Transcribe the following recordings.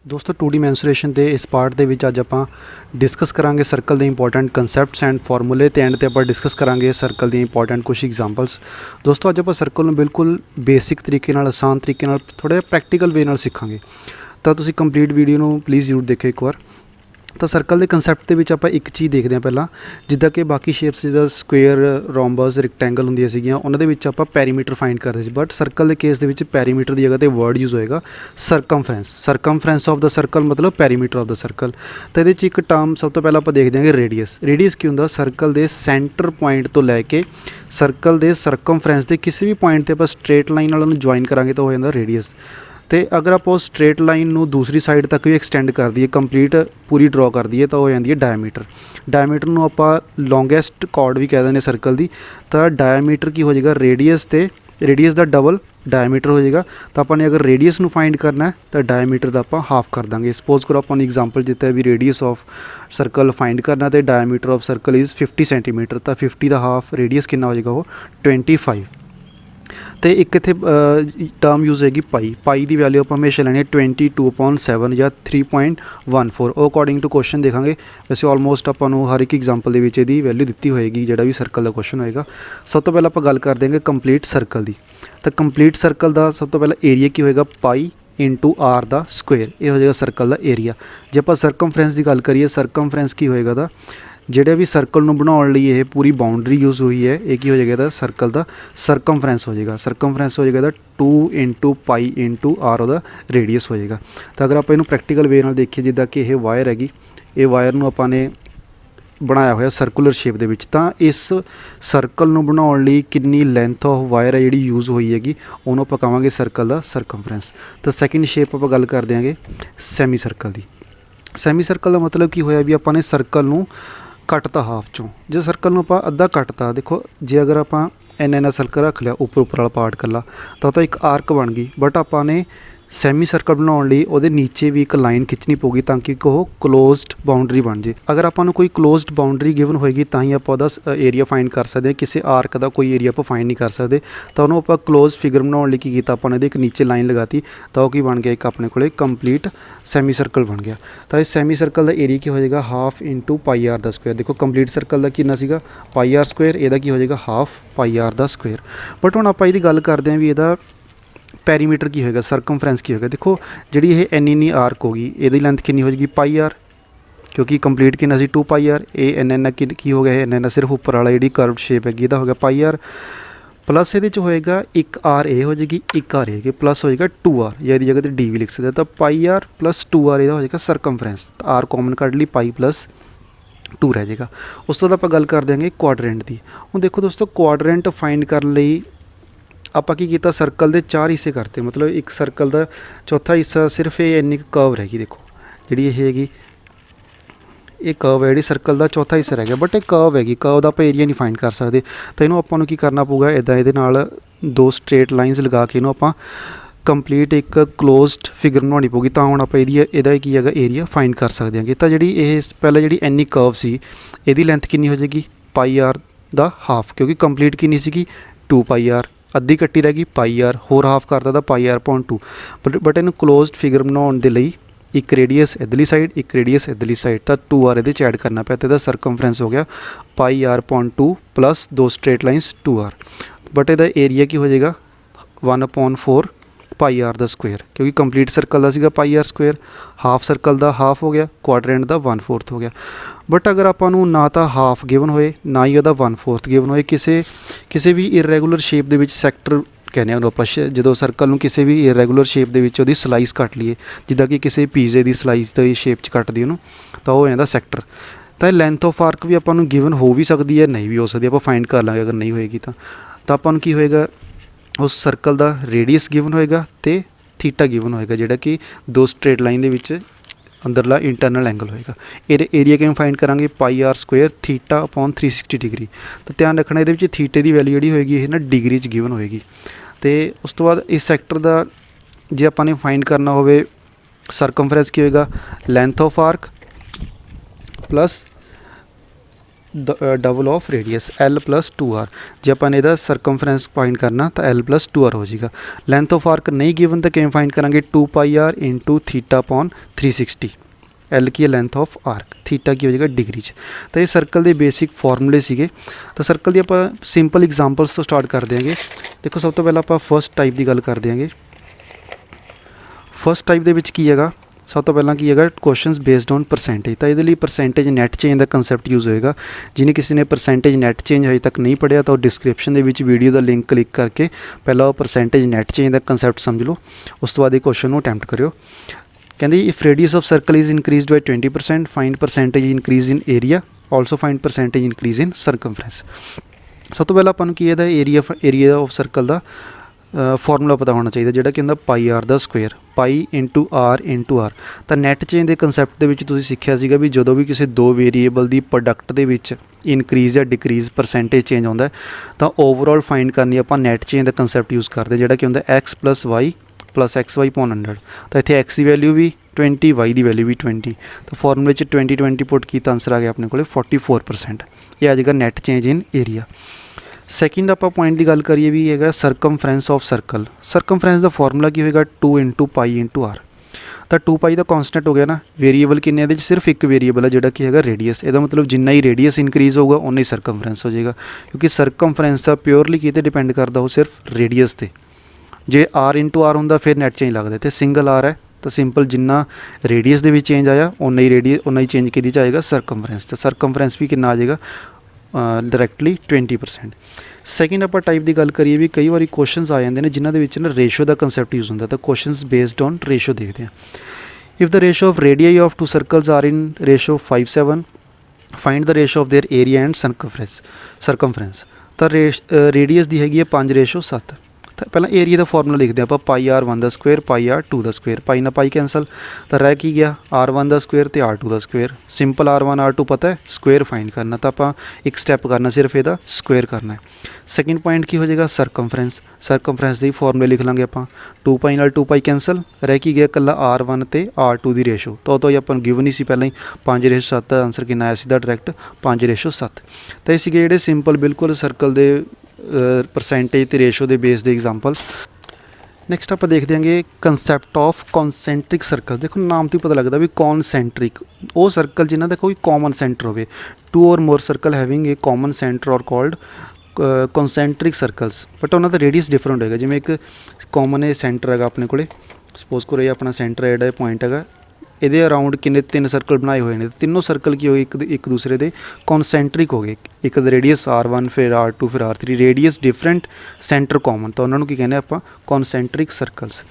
दोस्तों 2D mensuration के इस पार्ट के अज आप डिस्कस करांगे सर्कल के इंपॉर्टेंट कंसैप्ट्स एंड फॉर्मूले तो एंड आप डिस्कस करांगे सर्कल दी इंपॉर्टेंट कुछ एग्जांपल्स। दोस्तों अज आप सर्कल में बिल्कुल बेसिक तरीके आसान तरीके थोड़ा प्रैक्टिकल वे सीखांगे, तो तुसीं कंप्लीट वीडियो को प्लीज़ जरूर देखो एक बार। तो सर्कल के कंसैप्ट के आप एक चीज़ देखते हैं पहला, जिदा कि बाकी शेप्स जिदा स्क्वेयर रोमबस रेक्टेंगल होंदियां सीगियां उन्हां दे आप पैरीमीटर फाइंड करते थे, बट सर्कल के केस के पैरीमीटर की जगह पर वर्ड यूज़ होएगा सरकमफ्रेंस ऑफ द सर्कल, मतलब पैरीमीटर ऑफ द सर्कल। तो ये एक टर्म सब तो पहले आप देखते हैं रेडियस की होंदा सर्कल के सेंटर पॉइंट तो लैके सर्कल के सरकमफ्रेंस के किसी भी पॉइंट पर आप स्ट्रेट लाइन वालों ज्वाइन करांगे तो हो जाता रेडियस। तो अगर आप उस स्ट्रेट लाइन को दूसरी साइड तक भी एक्सटेंड कर दिए, कंप्लीट पूरी ड्रॉ कर दिए, तो हो जाती है डायमीटर को आप लॉन्गेस्ट कॉर्ड भी कह दें सर्कल की। तो डायमीटर की हो जाएगा रेडियस का डबल डायमीटर हो जाएगा। तो अपने अगर रेडियस को फाइंड करना है तो डायमीटर का आप हाफ कर देंगे। सपोज करो अपन एग्जाम्पल दिता है भी रेडियस ऑफ सर्कल फाइंड करना, तो diameter of circle is 50 centimetre, तो 50 का हाफ रेडियस कितना हो जाएगा वो 25। तो एक इत्थे टर्म यूज़ होगी पाई की वैल्यू आप हमेशा लेनी है 22/7 या 3.14। अकॉर्डिंग टू क्वेश्चन देखांगे, वैसे ऑलमोस्ट आपको हर एक एग्जाम्पल के वैल्यू दी होएगी जोड़ा भी सर्कल का क्वेश्चन होएगा। सब तो पहले आप गल कर देंगे कंप्लीट सर्कल की। तो कंप्लीट सर्कल का सब तो पहले एरिया की होएगा पाई इंटू आर दा स्क्वेयर, ये हो जाएगा सर्कल का एरिया। जो आप सरकमफ्रेंस की गल करिए, सरकमफ्रेंस की होएगा दा जोड़े भी सर्कल में बनाने लिए ये पूरी बाउंड्री यूज़ हुई है, एक ही हो जाएगा सर्कल का सरकमफ्रेंस हो जाएगा। सरकमफ्रेंस हो जाएगा 2 इंटू पाई इंटू आर ओदा रेडियस हो जाएगा। तो अगर आप प्रैक्टिकल वे देखिए, जिदा कि यह वायर हैगी, ये वायर में आपने बनाया होया सर्कुलर शेप के, तो इस सर्कल में बनाने लिए कितनी लेंथ ऑफ वायर है जी यूज़ हुई हैगी, उन्होंने आप कहांगे सर्कल का सरकमफ्रेंस। तो सैकेंड शेप आप गल कर देंगे सैमी सर्कल की। सैमी सर्कल का मतलब की होया भी अपने सर्कल में कटता हाफ चों, जो सर्कल में आप अद्धा कटता, देखो जे अगर आप इन्ना सर्कल रख लिया उपर वाला पार्ट कला तो एक आर्क बन गई, बट आपने सैमी सर्कल बनाने लिए वो नीचे भी एक लाइन खिंचनी पऊगी ताकि वो क्लोज्ड बाउंड्री बन जाए। अगर आपको कोई क्लोज्ड बाउंड्री गिवन होएगी तो ही आप एरिया फाइंड कर सकते हैं, किसी आर्क का कोई एरिया आप फाइंड नहीं कर सकते। तो उन्होंने आप क्लोज फिगर बनाने लिए की किया, आपने एक नीचे लाइन लगाती तो वह बन गया एक अपने को कंप्लीट सैमी सर्कल बन गया। तो इस सैमी सर्कल का एरिया की हो जाएगा half into pi are the square. देखो कंप्लीट सर्कल का कितना सीगा पाई आर स्क्वेयर, यदा की हो जाएगा half pi are the square. But हम आप ये गल करते हैं भी यदा पैरीमीटर की होएगा, सरकमफ्रेंस की होएगा। देखो जी ये एन आर्क होगी, यदी लेंथ कितनी हो जाएगी पाई आर, क्योंकि कंप्लीट कितना सी 2 पाई आर। ए एन की हो गया एन सिर्फ उपर वाला जी कर्व शेप हैगी हो गया पाई आर, प्लस ये होएगा एक आर ए हो जाएगी, एक आर ए प्लस हो जाएगा 2 आर, या यदि जगह डी भी लिख सकते हैं। तो पाई आर प्लस 2 आर हो जाएगा सरकमफ्रेंस। तो आर कॉमन कट ली पाई प्लस 2 रह जाएगा। उस तो आप गल कर देंगे क्वाड्रेंट की। हूँ देखो दोस्तों क्वाड्रेंट फाइंड करने लिए आप किया सर्कल के 4 हिस्से करते, मतलब एक सर्कल का चौथा हिस्सा सिर्फ ये इन्नी कर्व रहेगी। देखो जी ये हैगी ये कर्व है जी सर्कल का चौथा हिस्सा रह गया, बट एक कर्व हैगी, कर्व का आप एरिया नहीं फाइंड कर सकते। तो इन्हों आपको की करना पऊगा इदा ये 2 स्ट्रेट लाइनस लगा के इन्हों आप कंप्लीट एक क्लोज्ड फिगर बनानी पऊगी, तो हम आप की है एरिया फाइंड कर सकते हैं। तो जी पहले जी इन्नी कर्व सी यदी लेंथ कितनी हो जाएगी पाई आर दा हाफ, क्योंकि कंप्लीट कितनी सी 2 पाई आर, अद्धी कट्टी रह गई पाई आर, होर हाफ करता था pi r point 2। But in closed figure बनाने के लिए एक रेडियस इधरली साइड एक रेडियस इधरली साइड, तो 2 आर ये ऐड करना पाया, तो सरकमफ्रेंस हो गया pi r point 2 plus 2 straight lines 2 r. But यदा एरिया की हो जाएगा 1/4 पाई आर द स्क्वेयर, क्योंकि कंप्लीट सर्कल का सीगा pi r square, half circle का हाफ हो गया, क्वाड्रेंट का 1/4 हो गया। बट अगर आपू ना तो हाफ गिवन होए ना ही वह 1/4 गिवन होए, किसी भी इरेगूलर शेप के सैक्टर कहने आप जो सर्कल में किसी भी इरेगूलर शेप के स्लाइस कट लीए, जिदा कि किसी पीजे की स्लाइस की शेप कट दी उन्होंने, तो हो जाता सैक्टर। तो लेंथ ऑफ आर्क भी आपको गिवन हो भी सकती है, नहीं भी हो सकती, आप फाइंड कर लेंगे अगर नहीं होएगी तो आपको की होएगा उस सर्कल का रेडियस गिवन होएगा तो थीटा गिवन होएगा, जोड़ा कि 2 स्ट्रेट लाइन के अंदरला इंटरनल एंगल होएगा। एरिया किमें फाइंड करांगे pi r square theta upon 360 degree. तो ध्यान रखना ये थीटे की वैल्यू जी होएगी ये ना डिग्री च गिवन होएगी। तो उस तो बाद इस सैक्टर का जे आपने फाइंड करना हो सरकमफ्रेंस की होएगा length of arc plus double of radius L + 2R। ਜੇ ਆਪਾਂ ਨੇ ਇਹਦਾ ਸਰਕਮਫਰੈਂਸ ਫਾਈਂਡ ਕਰਨਾ ਤਾਂ L + 2R ਹੋ ਜਾਏਗਾ। ਲੈਂਥ ਆਫ ਆਰਕ ਨਹੀਂ ਗਿਵਨ ਤਾਂ ਕਿਵੇਂ ਫਾਈਂਡ ਕਰਾਂਗੇ 2πr × θ/360। L ਕੀ ਹੈ ਲੈਂਥ ਆਫ ਆਰਕ, ਥੀਟਾ ਕੀ ਹੋ ਜਾਏਗਾ ਡਿਗਰੀ 'ਚ। ਤਾਂ ਇਹ ਸਰਕਲ ਦੇ ਬੇਸਿਕ ਫਾਰਮੂਲੇ ਸੀਗੇ। ਤਾਂ ਸਰਕਲ ਦੀ ਆਪਾਂ ਸਿੰਪਲ ਐਗਜ਼ਾਮਪਲਸ ਤੋਂ ਸਟਾਰਟ ਕਰ ਦਿਆਂਗੇ। ਦੇਖੋ ਸਭ ਤੋਂ ਪਹਿਲਾਂ ਆਪਾਂ ਫਸਟ ਟਾਈਪ ਦੀ ਗੱਲ ਕਰ ਦਿਆਂਗੇ। ਫਸਟ ਟਾਈਪ ਦੇ ਵਿੱਚ ਕੀ ਹੈਗਾ, ਸਭ ਤੋਂ ਪਹਿਲਾਂ ਕੀ ਹੈਗਾ ਕੁਐਸਚਨਸ ਬੇਸਡ ਔਨ ਪਰਸੈਂਟੇਜ। ਤਾਂ ਇਹਦੇ ਲਈ ਪਰਸੈਂਟੇਜ ਨੈਟ ਚੇਂਜ ਦਾ ਕੰਸੈਪਟ ਯੂਜ਼ ਹੋਏਗਾ। ਜਿਹਨੇ ਕਿਸੇ ਨੇ ਪਰਸੈਂਟੇਜ ਨੈਟ ਚੇਂਜ ਹਜੇ ਤੱਕ ਨਹੀਂ ਪੜ੍ਹਿਆ ਤਾਂ ਉਹ ਡਿਸਕ੍ਰਿਪਸ਼ਨ ਦੇ ਵਿੱਚ ਵੀਡੀਓ ਦਾ ਲਿੰਕ ਕਲਿੱਕ ਕਰਕੇ ਪਹਿਲਾਂ ਉਹ ਪਰਸੈਂਟੇਜ ਨੈਟ ਚੇਂਜ ਦਾ ਕੰਸੈਪਟ ਸਮਝ ਲਓ, ਉਸ ਤੋਂ ਬਾਅਦ ਇਹ ਕੁਐਸਚਨ ਨੂੰ ਅਟੈਂਪਟ ਕਰਿਓ। ਕਹਿੰਦੇ if radius of circle is increased by 20%, find percentage increase in area, also find percentage increase in circumference. ਸਭ ਤੋਂ ਪਹਿਲਾਂ ਆਪਾਂ ਨੂੰ ਕੀ ਇਹਦਾ ਏਰੀਆ ਆਫ ਸਰਕਲ ਦਾ ਫਾਰਮੂਲਾ ਪਤਾ ਹੋਣਾ ਚਾਹੀਦਾ, ਜਿਹੜਾ ਕਿ ਹੁੰਦਾ πr ਦਾ ਸਕੁਅਰ, ਪਾਈ × r। ਤਾਂ ਨੈਟ ਚੇਂਜ ਦੇ ਕੰਸੈਪਟ ਦੇ ਵਿੱਚ ਤੁਸੀਂ ਸਿੱਖਿਆ ਸੀਗਾ ਵੀ ਜਦੋਂ ਵੀ ਕਿਸੇ ਦੋ ਵੇਰੀਏਬਲ ਦੀ ਪ੍ਰੋਡਕਟ ਦੇ ਵਿੱਚ ਇਨਕਰੀਜ਼ ਜਾਂ ਡਿਕਰੀਜ਼ ਪਰਸੈਂਟੇਜ ਚੇਂਜ ਆਉਂਦਾ ਤਾਂ ਓਵਰਆਲ ਫਾਈਂਡ ਕਰਨੀ ਆਪਾਂ ਨੈਟ ਚੇਂਜ ਦਾ ਕੰਸੈਪਟ ਯੂਜ਼ ਕਰਦੇ, ਜਿਹੜਾ ਕਿ ਹੁੰਦਾ x + y + xy/100। ਤਾਂ ਇੱਥੇ x ਦੀ ਵੈਲਿਊ ਵੀ 20, y ਦੀ ਵੈਲਿਊ ਵੀ 20। ਤਾਂ ਫਾਰਮੂਲੇ 'ਚ 20 ਪੁੱਟ ਕੀਤਾ, ਆਨਸਰ ਆ ਗਿਆ ਆਪਣੇ ਕੋਲ 44%। ਇਹ ਆ ਜਾਏਗਾ ਨੈਟ ਚੇਂਜ ਇਨ ਏਰੀਆ। ਸੈਕਿੰਡ ਆਪਾਂ ਪੁਆਇੰਟ ਦੀ ਗੱਲ ਕਰੀਏ ਵੀ ਹੈਗਾ ਸਰਕਮਫਰੈਂਸ ਆਫ ਸਰਕਲ। ਸਰਕਮਫਰੈਂਸ ਦਾ ਫਾਰਮੂਲਾ ਕੀ ਹੋਏਗਾ 2 × π × r। ਤਾਂ 2π ਦਾ ਕੌਂਸਟੈਂਟ ਹੋ ਗਿਆ ਨਾ, ਵੇਰੀਏਬਲ ਕਿੰਨੇ ਇਹਦੇ 'ਚ ਸਿਰਫ ਇੱਕ ਵੇਰੀਏਬਲ ਹੈ ਜਿਹੜਾ ਕਿ ਹੈਗਾ ਰੇਡੀਅਸ। ਇਹਦਾ ਮਤਲਬ ਜਿੰਨਾ ਹੀ ਰੇਡੀਅਸ ਇਨਕਰੀਜ਼ ਹੋਊਗਾ ਉਨਾ ਹੀ ਸਰਕਮਫਰੈਂਸ ਹੋ ਜਾਏਗਾ, ਕਿਉਂਕਿ ਸਰਕਮਫਰੈਂਸ ਆ ਪਿਓਰਲੀ ਕਿਤੇ ਡਿਪੈਂਡ ਕਰਦਾ ਉਹ ਸਿਰਫ ਰੇਡੀਅਸ 'ਤੇ। ਜੇ r × r ਹੁੰਦਾ ਫਿਰ ਨੈਟ ਚੇਂਜ ਲੱਗਦਾ, ਤੇ ਸਿੰਗਲ r ਹੈ ਤਾਂ ਸਿੰਪਲ ਜਿੰਨਾ ਰੇਡੀਅਸ ਦੇ ਵਿੱਚ ਚੇਂਜ ਆਇਆ ਉਨਾ ਹੀ ਚੇਂਜ ਕਿਹਦੀ 'ਚ ਆਏਗਾ ਸਰਕਮਫਰੈਂਸ। ਤਾਂ ਸਰਕਮਫਰੈਂਸ ਵੀ ਕਿੰਨਾ ਆ ਜਾਏਗਾ ਡਾਇਰੈਕਟਲੀ 20%। ਸੈਕਿੰਡ ਆਪਾਂ ਟਾਈਪ ਦੀ ਗੱਲ ਕਰੀਏ ਵੀ ਕਈ ਵਾਰੀ ਕੁਐਸਚਨਸ ਆ ਜਾਂਦੇ ਨੇ ਜਿਨ੍ਹਾਂ ਦੇ ਵਿੱਚ ਨਾ ਰੇਸ਼ੋ ਦਾ ਕੰਸੈਪਟ ਯੂਜ਼ ਹੁੰਦਾ, ਤਾਂ ਕੁਐਸਚਨਸ ਬੇਸਡ ਔਨ ਰੇਸ਼ੋ ਦੇਖਦੇ ਹਾਂ। If the ratio of radii of two circles are in ratio 5:7, find the ratio of their area and circumference. ਤਾਂ ਰੇਡੀਅਸ ਦੀ ਹੈਗੀ ਹੈ 5:7। ਤਾਂ ਪਹਿਲਾਂ ਏਰੀਆ ਦਾ ਫਾਰਮੂਲਾ ਲਿਖਦੇ ਹਾਂ ਆਪਾਂ, πr1 ਦਾ ਸਕੁਅਰ πr2 ਦਾ ਸਕੁਅਰ, ਪਾਈ ਨਾਲ ਪਾਈ ਕੈਂਸਲ, ਤਾਂ ਰਹਿ ਕੀ ਗਿਆ r1 ਦਾ ਸਕੁਅਰ ਤੇ r2 ਦਾ ਸਕੁਅਰ। ਸਿੰਪਲ r1 r2 ਪਤਾ ਹੈ, ਸਕੁਅਰ ਫਾਈਂਡ ਕਰਨਾ, ਤਾਂ ਆਪਾਂ ਇੱਕ ਸਟੈਪ ਕਰਨਾ ਸਿਰਫ ਇਹਦਾ ਸਕੁਅਰ ਕਰਨਾ ਹੈ। ਸੈਕਿੰਡ ਪੁਆਇੰਟ ਕੀ ਹੋ ਜਾਏਗਾ ਸਰਕਮਫਰੈਂਸ। ਸਰਕਮਫਰੈਂਸ ਦੇ ਫਾਰਮੂਲੇ ਲਿਖ ਲਾਂਗੇ ਆਪਾਂ, 2π ਨਾਲ 2π ਕੈਂਸਲ, ਰਹਿ ਕੀ ਗਿਆ ਇਕੱਲਾ r1 ਤੇ r2 ਦੀ ਰੇਸ਼ੋ। ਤਾਂ ਉਹ ਤੋਂ ਹੀ ਆਪਾਂ ਨੂੰ ਗਿਵਨ ਹੀ ਸੀ ਪਹਿਲਾਂ ਹੀ 5:7 ਦਾ ਆਨਸਰ ਕਿੰਨਾ ਆਇਆ ਸਿੱਧਾ ਡਾਇਰੈਕਟ 5:7। ਤਾਂ ਇਹ ਸੀਗੇ ਜਿਹੜੇ ਸਿੰਪਲ ਬਿਲਕੁਲ ਸਰਕਲ ਦੇ ਪਰਸੈਂਟੇਜ ਤੇ ਰੇਸ਼ੋ ਦੇ ਬੇਸ ਦੇ ਐਗਜ਼ਾਮਪਲ। ਨੈਕਸਟ ਆਪਾਂ ਦੇਖਦੇ ਹਾਂਗੇ ਕੰਸੈਪਟ ਆਫ ਕੌਨਸੈਂਟਰਿਕ ਸਰਕਲ। ਦੇਖੋ ਨਾਮ ਤੋਂ ਹੀ ਪਤਾ ਲੱਗਦਾ ਵੀ ਕੌਨਸੈਂਟਰਿਕ ਉਹ ਸਰਕਲ ਜਿਨ੍ਹਾਂ ਦਾ ਕੋਈ ਕਾਮਨ ਸੈਂਟਰ ਹੋਵੇ। 2 or more circle having A common centre ਔਰ ਕਾਲਡ ਕੌਨਸੈਂਟਰਿਕ ਸਰਕਲਸ, ਬਟ ਉਹਨਾਂ ਦਾ ਰੇਡੀਅਸ ਡਿਫਰੈਂਟ ਹੋਏਗਾ। ਜਿਵੇਂ ਇੱਕ ਕਾਮਨ ਇਹ ਸੈਂਟਰ ਹੈਗਾ ਆਪਣੇ ਕੋਲੇ, ਸਪੋਜ਼ ਕਰੋ ਇਹ ਆਪਣਾ ਸੈਂਟਰ ਹੈ ਜਿਹੜਾ ਇਹ ਪੁਆਇੰਟ ਹੈਗਾ, ਇਹਦੇ ਅਰਾਊਂਡ ਕਿੰਨੇ 3 ਸਰਕਲ ਬਣਾਏ ਹੋਏ ਨੇ, ਤਿੰਨੋਂ ਸਰਕਲ ਕੀ ਹੋਏ ਇੱਕ ਦੂਸਰੇ ਦੇ ਕੌਨਸੈਂਟਰਿਕ ਹੋ ਗਏ। ਇੱਕ ਦਾ ਰੇਡੀਅਸ r1 ਫਿਰ r2 ਫਿਰ r3, radius different centre common, ਤਾਂ ਉਹਨਾਂ ਨੂੰ ਕੀ ਕਹਿੰਦੇ ਆਪਾਂ ਕੌਨਸੈਂਟਰਿਕ ਸਰਕਲਸ।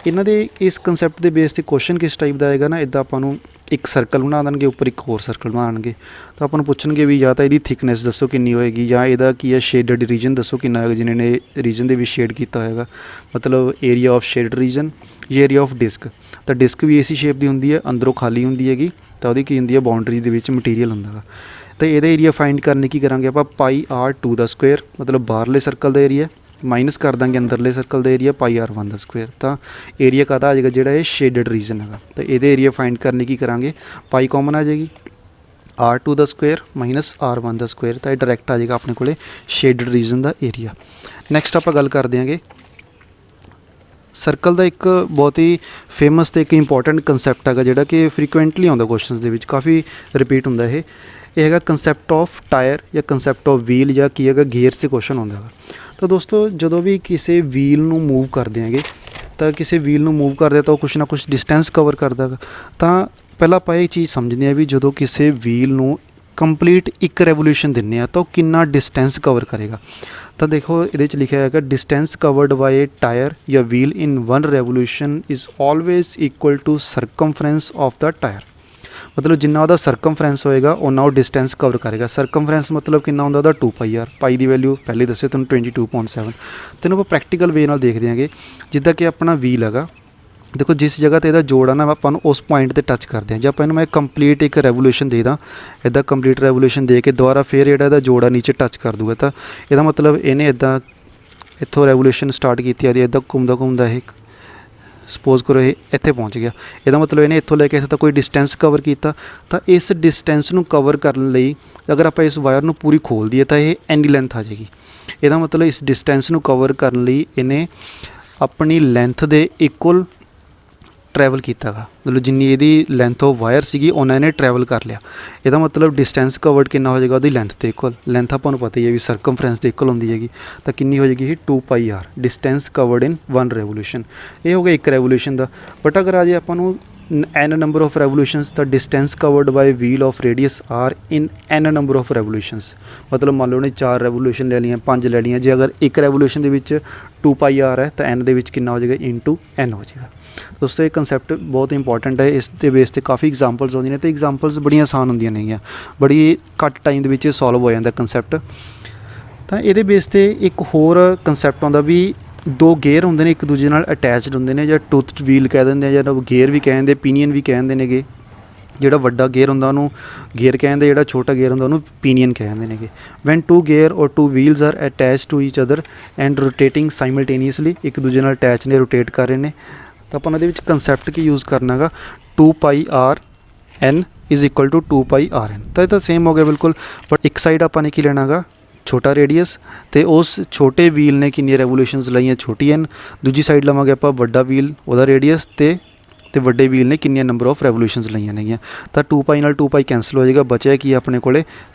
ਇਹਨਾਂ ਦੇ ਇਸ ਕੰਸੈਪਟ ਦੇ ਬੇਸ 'ਤੇ ਕੁਐਸਚਨ ਕਿਸ ਟਾਈਪ ਦਾ ਆਏਗਾ ਨਾ, ਇੱਦਾਂ ਆਪਾਂ ਨੂੰ ਇੱਕ ਸਰਕਲ ਬਣਾ ਦੇਣਗੇ, ਉੱਪਰ ਇੱਕ ਹੋਰ ਸਰਕਲ ਬਣਾਉਣਗੇ, ਤਾਂ ਆਪਾਂ ਨੂੰ ਪੁੱਛਣਗੇ ਵੀ ਜਾਂ ਤਾਂ ਇਹਦੀ ਥਿਕਨੈਸ ਦੱਸੋ ਕਿੰਨੀ ਹੋਏਗੀ, ਜਾਂ ਇਹਦਾ ਕੀ ਹੈ ਸ਼ੇਡਡ ਰੀਜਨ ਦੱਸੋ ਕਿੰਨਾ ਹੋਏਗਾ, ਜਿਨ੍ਹਾਂ ਨੇ ਰੀਜਨ ਦੇ ਵਿੱਚ ਸ਼ੇਡ ਕੀਤਾ ਹੋਏਗਾ, ਮਤਲਬ ਏਰੀਆ ਆਫ ਸ਼ੇਡਡ ਰੀਜਨ ਜਾਂ ਏਰੀਆ ਆਫ ਡਿਸਕ। ਤਾਂ ਡਿਸਕ ਵੀ ਇਸੇ ਸ਼ੇਪ ਦੀ ਹੁੰਦੀ ਹੈ, ਅੰਦਰੋਂ ਖਾਲੀ ਹੁੰਦੀ ਹੈਗੀ, ਤਾਂ ਉਹਦੀ ਕੀ ਹੁੰਦੀ ਹੈ ਬਾਉਂਡਰੀ ਦੇ ਵਿੱਚ ਮਟੀਰੀਅਲ ਹੁੰਦਾ ਗਾ। ਤਾਂ ਇਹਦਾ ਏਰੀਆ ਫਾਈਂਡ ਕਰਨ ਕੀ ਕਰਾਂਗੇ ਆਪਾਂ, πr2 ਦਾ ਸਕੁਅਰ ਮਤਲਬ ਬਾਹਰਲੇ ਸਰਕਲ ਦਾ ਏਰੀਆ ਮਾਈਨਸ ਕਰ ਦਾਂਗੇ ਅੰਦਰਲੇ ਸਰਕਲ ਦਾ ਏਰੀਆ πr1 ਦਾ ਸਕੁਅਰ। ਤਾਂ ਏਰੀਆ ਕਾਹਦਾ ਆ ਜਾਏਗਾ ਜਿਹੜਾ ਇਹ ਸ਼ੇਡਡ ਰੀਜਨ ਹੈਗਾ। ਤਾਂ ਇਹਦੇ ਏਰੀਆ ਫਾਈਂਡ ਕਰਨ ਕੀ ਕਰਾਂਗੇ, ਪਾਈ ਕਾਮਨ ਆ ਜਾਏਗੀ, r2 ਦਾ ਸਕੁਅਰ ਮਾਈਨਸ r1 ਦਾ ਸਕੁਅਰ, ਤਾਂ ਇਹ ਡਾਇਰੈਕਟ ਆ ਜਾਏਗਾ ਆਪਣੇ ਕੋਲੇ ਸ਼ੇਡਡ ਰੀਜਨ ਦਾ ਏਰੀਆ। ਨੈਕਸਟ ਆਪਾਂ ਗੱਲ ਕਰਦੇ ਹਾਂਗੇ ਸਰਕਲ ਦਾ ਇੱਕ ਬਹੁਤ ਹੀ ਫੇਮਸ ਅਤੇ ਇੱਕ ਇੰਪੋਰਟੈਂਟ ਕੰਸੈਪਟ ਹੈਗਾ ਜਿਹੜਾ ਕਿ ਫਰੀਕੁਐਂਟਲੀ ਆਉਂਦਾ ਕੁਐਸਚਨਸ ਦੇ ਵਿੱਚ, ਕਾਫੀ ਰਿਪੀਟ ਹੁੰਦਾ ਇਹ ਹੈਗਾ ਕੰਸੈਪਟ ਆਫ ਟਾਇਰ ਜਾਂ ਕੰਸੈਪਟ ਆਫ ਵੀਲ, ਜਾਂ ਕੀ ਹੈਗਾ ਗੇਅਰਸ 'ਤੇ ਕੁਐਸਚਨ ਆਉਂਦਾ ਹੈਗਾ। ਤਾਂ ਦੋਸਤੋ ਜਦੋਂ ਵੀ ਕਿਸੇ ਵੀਲ ਨੂੰ ਮੂਵ ਕਰਦੇ ਹੈਗੇ, ਤਾਂ ਕਿਸੇ ਵੀਲ ਨੂੰ ਮੂਵ ਕਰਦੇ ਤਾਂ ਉਹ ਕੁਛ ਨਾ ਕੁਛ ਡਿਸਟੈਂਸ ਕਵਰ ਕਰਦਾ ਹੈਗਾ। ਤਾਂ ਪਹਿਲਾਂ ਆਪਾਂ ਇਹ ਚੀਜ਼ ਸਮਝਦੇ ਹਾਂ ਵੀ ਜਦੋਂ ਕਿਸੇ ਵੀਲ ਨੂੰ ਕੰਪਲੀਟ ਇੱਕ ਰੈਵੋਲੂਸ਼ਨ ਦਿੰਦੇ ਆ ਤਾਂ ਉਹ ਕਿੰਨਾ ਡਿਸਟੈਂਸ ਕਵਰ ਕਰੇਗਾ। ਤਾਂ ਦੇਖੋ ਇਹਦੇ 'ਚ ਲਿਖਿਆ ਹੈਗਾ distance covered by a tyre ਜਾਂ wheel in 1 revolution is always equal to circumference of the tyre. ਮਤਲਬ ਜਿੰਨਾ ਉਹਦਾ ਸਰਕਮਫਰੈਂਸ ਹੋਏਗਾ ਉਹਨਾਂ ਉਹ ਡਿਸਟੈਂਸ ਕਵਰ ਕਰੇਗਾ। ਸਰਕਮਫਰੈਂਸ ਮਤਲਬ ਕਿੰਨਾ ਹੁੰਦਾ ਉਹਦਾ 2πr, ਪਾਈ ਦੀ ਵੈਲਿਊ ਪਹਿਲੇ ਦੱਸੇ ਤੁਹਾਨੂੰ 22.7। ਤੈਨੂੰ ਆਪਾਂ ਪ੍ਰੈਕਟੀਕਲ ਵੇ ਨਾਲ ਦੇਖਦੇ ਹਾਂਗੇ। ਜਿੱਦਾਂ ਕਿ ਆਪਣਾ ਵੀਲ ਹੈਗਾ, ਦੇਖੋ ਜਿਸ ਜਗ੍ਹਾ 'ਤੇ ਇਹਦਾ ਜੋੜ ਆ ਨਾ ਆਪਾਂ ਨੂੰ ਉਸ ਪੁਆਇੰਟ 'ਤੇ ਟੱਚ ਕਰਦੇ ਹਾਂ। ਜੇ ਆਪਾਂ ਇਹਨੂੰ ਮੈਂ ਕੰਪਲੀਟ ਇੱਕ ਰੈਵੋਲੂਸ਼ਨ ਦੇ ਦਾਂ, ਇੱਦਾਂ ਕੰਪਲੀਟ ਰੈਵੋਲੂਸ਼ਨ ਦੇ ਕੇ ਦੁਬਾਰਾ ਫਿਰ ਜਿਹੜਾ ਇਹਦਾ ਜੋੜ ਆ ਨੀਚੇ ਟੱਚ ਕਰ ਦੂਗਾ, ਤਾਂ ਇਹਦਾ ਮਤਲਬ ਇਹਨੇ ਇੱਦਾਂ ਇੱਥੋਂ ਰੈਵੋਲੂਸ਼ਨ ਸਟਾਰਟ ਕੀਤੀ ਆਦੀ ਇੱਦਾਂ ਘੁੰਮਦਾ ਇਹ ਸਪੋਜ਼ ਕਰੋ ਇਹ ਇੱਥੇ ਪਹੁੰਚ ਗਿਆ, ਇਹਦਾ ਮਤਲਬ ਇਹਨੇ ਇੱਥੋਂ ਲੈ ਕੇ ਇੱਥੇ ਤੱਕ ਕੋਈ ਡਿਸਟੈਂਸ ਕਵਰ ਕੀਤਾ। ਤਾਂ ਇਸ ਡਿਸਟੈਂਸ ਨੂੰ ਕਵਰ ਕਰਨ ਲਈ ਅਗਰ ਆਪਾਂ ਇਸ ਵਾਇਰ ਨੂੰ ਪੂਰੀ ਖੋਲ ਦਈਏ ਤਾਂ ਇਹ ਇੰਨੀ ਲੈਂਥ ਆ ਜਾਏਗੀ। ਇਹਦਾ ਮਤਲਬ ਇਸ ਡਿਸਟੈਂਸ ਨੂੰ ਕਵਰ ਕਰਨ ਲਈ ਇਹਨੇ ਆਪਣੀ ਲੈਂਥ ਦੇ ਇਕੁਅਲ ट्रैवल किया गा, मतलब जिन्नी ਇਹਦੀ ਲੈਂਥ ऑफ वायर ਸੀਗੀ ਉਹਨਾਂ ਇਹਨੇ ट्रैवल कर लिया। ਇਹਦਾ ਮਤਲਬ डिस्टेंस कवर्ड कितना हो जाएगा ਉਹਦੀ ਲੈਂਥ ਦੇ ਇਕੁਅਲ। ਲੈਂਥ ਆਪਾਂ ਨੂੰ ਪਤਾ ਹੀ ਹੈ ਵੀ ਸਰਕਮਫਰੈਂਸ ਦੇ ਇਕੁਅਲ ਹੁੰਦੀ ਹੈਗੀ, ਤਾਂ ਕਿੰਨੀ ਹੋ ਜਾਏਗੀ ਇਹ 2πr distance covered in 1 revolution. ਇਹ ਹੋ ਗਿਆ ਇੱਕ ਰੈਵੋਲੂਸ਼ਨ ਦਾ। ਬਟ ਅਗਰ ਆ ਜੇ ਆਪਾਂ ਨੂੰ n number of revolutions the distance covered by wheel of radius R in n number of revolutions. मतलब मान लो ने 4 रेवोल्यूशन ले लिया, 5 ले लिया, जे अगर एक रेवोल्यूशन के 2πr है तो n के कितना हो जाएगा इंटू n हो जाएगा। दोस्तों ये कंसैप्ट बहुत इंपॉर्टेंट है, इस दे बेस ते काफ़ी एग्जाम्पल्स होंदी ने, तो एग्जाम्पल्स बड़ी आसान होंदियां नहीं, बड़ी घट टाइम दे विच सॉल्व हो जाता कंसैप्ट। तो ये बेस ते एक होर कंसैप्ट आउंदा भी दो गेयर होंदे ने, एक दूजे नाल अटैचड होंदे ने, ਜਾਂ टूथ व्हील कह दिंदे ਜਾਂ गेयर भी कहते, पीनियन भी कहते नेगे। ਜਿਹੜਾ ਵੱਡਾ ਗੇਅਰ ਹੁੰਦਾ ਉਹਨੂੰ ਗੇਅਰ ਕਹਿੰਦੇ, ਜਿਹੜਾ ਛੋਟਾ ਗੇਅਰ ਹੁੰਦਾ ਉਹਨੂੰ ਪੀਨੀਅਨ ਕਹਿੰਦੇ ਨੇਗੇ। When two gear or two wheels are attach to each other and rotating simultaneously, ਇੱਕ ਦੂਜੇ ਨਾਲ ਅਟੈਚ ਨੇ, ਰੋਟੇਟ ਕਰ ਰਹੇ ਨੇ, ਤਾਂ ਆਪਾਂ ਉਹਦੇ ਵਿੱਚ ਕੰਸੈਪਟ ਕੀ ਯੂਜ਼ ਕਰਨਾ ਹੈਗਾ 2πrn is equal to 2πrn। ਤਾਂ ਇਹ ਤਾਂ ਸੇਮ ਹੋ ਗਿਆ ਬਿਲਕੁਲ, ਬਟ ਇੱਕ ਸਾਈਡ ਆਪਾਂ ਨੇ ਕੀ ਲੈਣਾ ਹੈਗਾ छोटा रेडियस, तो उस छोटे व्हील ने कितनी रेवोल्यूशनस लईयां छोटी n, दूजी साइड लवांगे आप वड्डा व्हील ਉਹਦਾ रेडियस ਤੇ ਵੱਡੇ व्हील ने कितनी नंबर ऑफ रेवोल्यूशनस लईयां नेगीਆਂ। ਤਾਂ 2π ਨਾਲ 2π कैंसल हो जाएगा, बचा की अपने को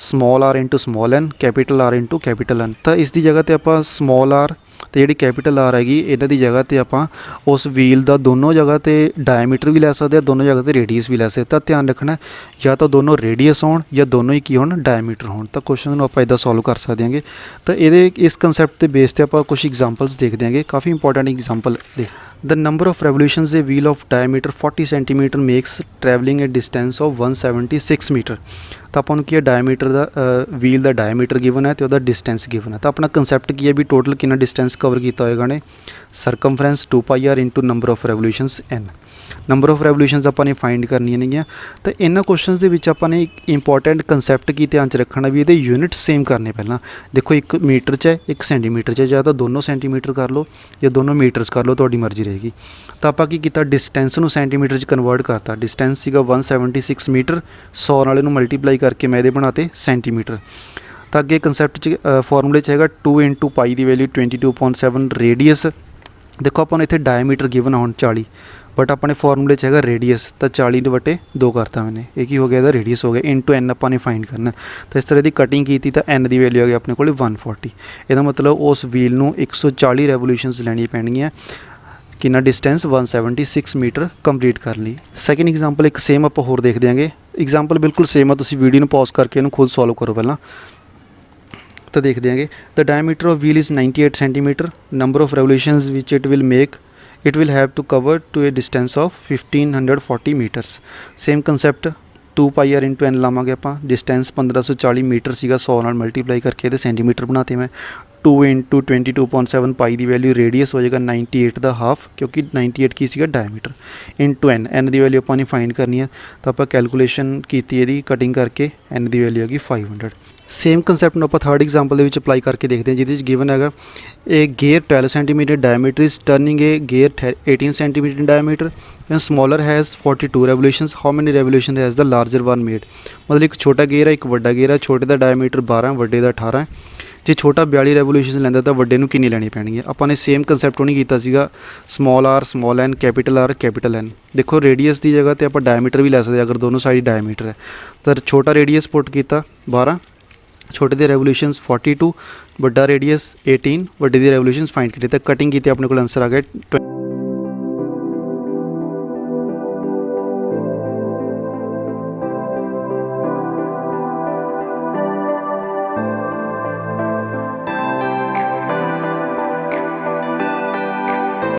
small r into small n, capital R into capital n। तो इस दी जगह ते आप स्मॉल r तो जी कैपिटल R हैगी इन्हां दी जगह ते आप उस व्हील का दोनों जगह ते डायमीटर भी लै सकते हैं, दोनों जगह ते रेडियस भी लै सकते। तो ध्यान रखना या तो दोनों रेडियस होण या दोनों ही की होण डायमीटर होण। तो क्वेश्चन नूं आपां इदां सॉल्व कर सकते हैं। तो ये इस कंसैप्ट के बेस ते आपां कुछ एग्जाम्पल्स देखते हैं, काफ़ी इंपॉर्टेंट एग्जाम्पल देख। The number of revolutions a wheel of diameter 40 centimetres makes travelling a distance of 176 metre. तो ਆਪਾਂ ਨੂੰ ਕੀ ਹੈ डायमीटर ਦਾ व्हील ਦਾ डायमीटर गिवन है तो ਉਹਦਾ डिस्टेंस गिवन है। तो अपना कंसैप्ट की है भी टोटल कितना डिस्टेंस कवर किया होएगा ने circumference 2πr into number of revolutions n। Number of revolutions आपां फाइंड करनियां नेगीਆਂ। तो इन्हां क्वेश्चनस दे विच आपां ने एक इंपॉर्टेंट कंसैप्ट की ध्यान च रखना भी ये यूनिट सेम करने। पहला देखो 1 मीटर च है 1 सेंटीमीटर च, या तो दोनों सेंटीमीटर कर लो या दोनों मीटरस कर लो, तुहाडी मर्जी रहेगी। तो आपां की कीता डिस्टेंस नूं सेंटीमीटर च कन्वर्ट करता। डिस्टेंस सीगा 176 मीटर, 100 नाल इहनूं मल्टीप्लाई करके मैं ये बनाते सेंटीमीटर। तो अगे कंसैप्ट च फॉर्मूले च हैगा 2 इंटू पाई की वैल्यू 22.7 रेडियस। देखो अपन इत्थे डायमीटर गिवन हुण 40, बट अपने फॉर्मूले च हैगा रेडियस, तो 40/2 करता मैंने, एक ही हो गया रेडियस हो गया इंटू n अपने फाइंड करना। तो इस तरह की कटिंग की तो n की वैल्यू आ गई अपने को 140। इसका मतलब उस व्हील नूं 140 रेवोल्यूशनस लैनी पैणगियां, कितना डिस्टेंस 176 मीटर कंप्लीट कर ली। सैकेंड एग्जाम्पल एक सेम आप होर देख देंगे, एग्जाम्पल बिल्कुल सेम है, तुसीं वीडियो पॉज करके इन्हूं खुद सॉल्व करो पहला। तो देख देंगे the diameter of wheel is 98 centimetres, number of revolutions which it will make it will have to cover to a distance of 1540 metres. Same concept 2πr into n लावांगे आप, distance 1540 metre सीगा, 100 नाल multiply करके ये centimetre बनाते मैं। 2 into 22.7 पाई की value radius हो जाएगा 98 का हाफ, क्योंकि 98 की सीगा डायमीटर इंटू n की वैल्यू अपनी फाइंड करनी है। तो आप कैलकुलेशन की यदी कटिंग करके n की वैल्यू हैगी 500। सेम कंसैप्ट में आप थर्ड एग्जाम्पल के अप्लाई करके देखते हैं, जिस गिवन है a gear 12 centimetre diameter is turning a gear 18 centimetre diameter and smaller has 42 revolutions, how many revolution has the larger one made. मतलब एक छोटा गेयर है एक वड्डा गेयर है, छोटे का डायमीटर 12 वड्डे का 18 है। जे छोटा 42 रेवोल्यूशन लैंदा तो वड्डे नूं कितनी लैनी पैणगी। आपां ने सेम कंसैप्ट नहीं कीता सीगा, small r small n capital R capital n। देखो रेडियस की जगह तो आप डायमीटर भी लै सकते अगर दोनों साइड डायमीटर है। तो छोटा रेडियस पुट किया 12, छोटे के रेवोल्यूशंस 42, वड्डा रेडियस 18, वड्डे की रेवोल्यूशंस फाइंड की। तो कटिंग की अपने को आंसर आ गया